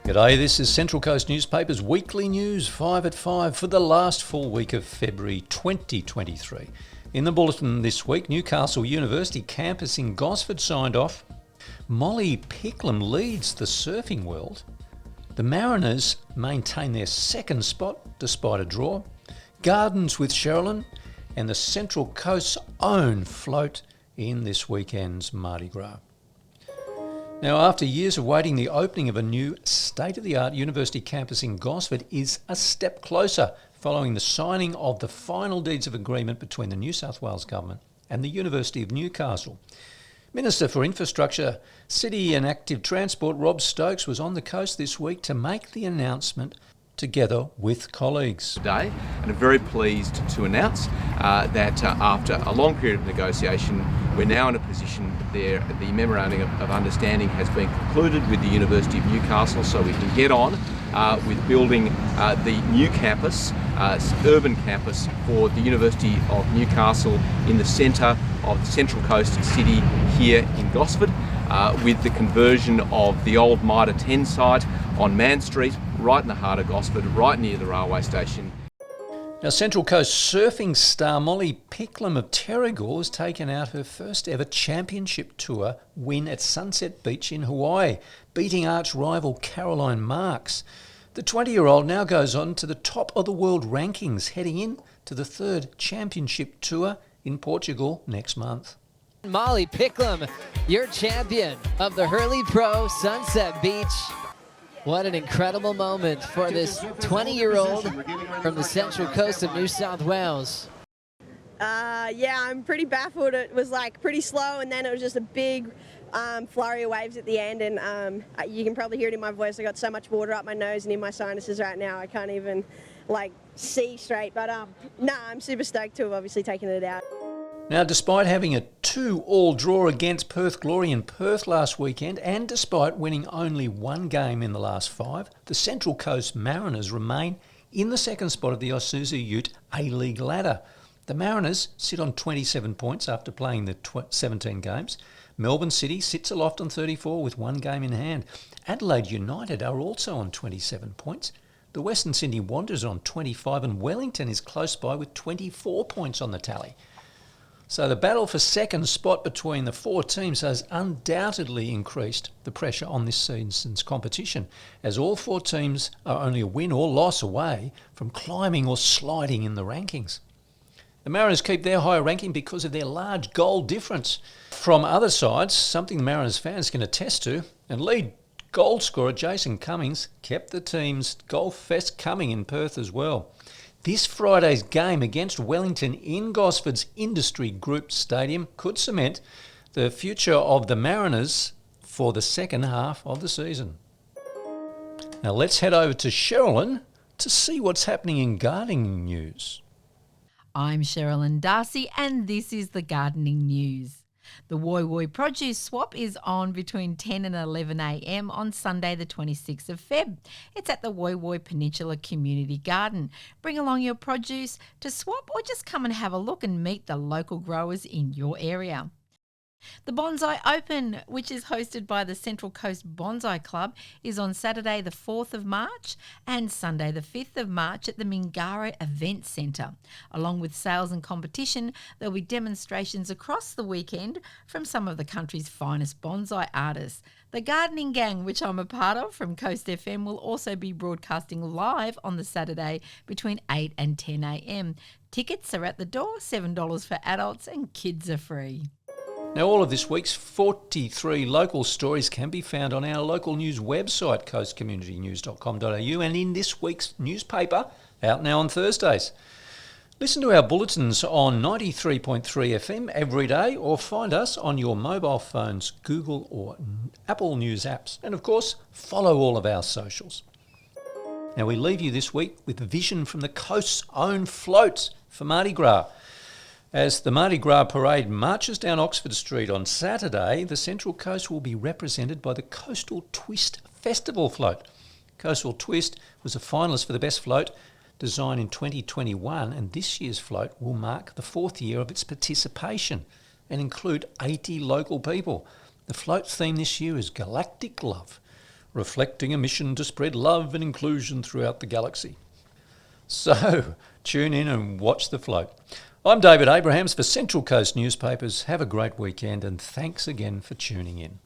G'day, this is Central Coast Newspaper's weekly news 5 at 5 for the last full week of February 2023. In the bulletin this week, Newcastle University campus in Gosford signed off. Molly Picklum leads the surfing world. The Mariners maintain their second spot despite a draw. Gardens with Cheralyn and the Central Coast's own float in this weekend's Mardi Gras. Now, after years of waiting, the opening of a new state-of-the-art university campus in Gosford is a step closer following the signing of the final deeds of agreement between the New South Wales Government and the University of Newcastle. Minister for Infrastructure, City and Active Transport Rob Stokes was on the coast this week to make the announcement together with colleagues. Today, and I'm very pleased to announce that after a long period of negotiation, we're now in a position there. The memorandum of understanding has been concluded with the University of Newcastle, so we can get on with building the new campus, urban campus for the University of Newcastle in the centre of the Central Coast city here in Gosford, with the conversion of the old Mitre 10 site on Man Street, right in the heart of Gosford, right near the railway station. Now, Central Coast surfing star Molly Picklum of Terrigal has taken out her first ever championship tour win at Sunset Beach in Hawaii, beating arch rival Caroline Marks. The 20-year-old now goes on to the top of the world rankings, heading in to the third championship tour in Portugal next month. Molly Picklum, your champion of the Hurley Pro Sunset Beach. What an incredible moment for this 20-year-old from the Central Coast of New South Wales. Yeah, I'm pretty baffled. It was like pretty slow, and then it was just a big flurry of waves at the end, and you can probably hear it in my voice. I got so much water up my nose and in my sinuses right now. I can't even see straight, but I'm super stoked to have obviously taken it out. Now, despite having a 2-2 draw against Perth Glory in Perth last weekend, and despite winning only one game in the last 5, the Central Coast Mariners remain in the second spot of the Isuzu Ute A-League ladder. The Mariners sit on 27 points after playing the 17 games. Melbourne City sits aloft on 34 with one game in hand. Adelaide United are also on 27 points. The Western Sydney Wanderers are on 25, and Wellington is close by with 24 points on the tally. So the battle for second spot between the four teams has undoubtedly increased the pressure on this season's competition, as all four teams are only a win or loss away from climbing or sliding in the rankings. The Mariners keep their higher ranking because of their large goal difference from other sides, something the Mariners fans can attest to, and lead goal scorer Jason Cummings kept the team's golf fest coming in Perth as well. This Friday's game against Wellington in Gosford's Industry Group Stadium could cement the future of the Mariners for the second half of the season. Now let's head over to Cheralyn to see what's happening in gardening news. I'm Cheralyn Darcy, and this is the gardening news. The Woy Woy Produce Swap is on between 10 and 11 a.m. on Sunday the 26th of Feb. It's at the Woy Woy Peninsula Community Garden. Bring along your produce to swap, or just come and have a look and meet the local growers in your area. The Bonsai Open, which is hosted by the Central Coast Bonsai Club, is on Saturday the 4th of March and Sunday the 5th of March at the Mingara Event Centre. Along with sales and competition, there'll be demonstrations across the weekend from some of the country's finest bonsai artists. The Gardening Gang, which I'm a part of from Coast FM, will also be broadcasting live on the Saturday between 8 and 10 a.m. Tickets are at the door, $7 for adults, and kids are free. Now, all of this week's 43 local stories can be found on our local news website, coastcommunitynews.com.au, and in this week's newspaper, out now on Thursdays. Listen to our bulletins on 93.3 FM every day, or find us on your mobile phone's Google or Apple News apps. And of course, follow all of our socials. Now, we leave you this week with a vision from the coast's own floats for Mardi Gras. As the Mardi Gras parade marches down Oxford Street on Saturday, the Central Coast will be represented by the Coastal Twist Festival float. Coastal Twist was a finalist for the best float, designed in 2021, and this year's float will mark the 4th year of its participation and include 80 local people. The float theme this year is Galactic Love, reflecting a mission to spread love and inclusion throughout the galaxy. So, tune in and watch the float. I'm David Abrahams for Central Coast Newspapers. Have a great weekend and thanks again for tuning in.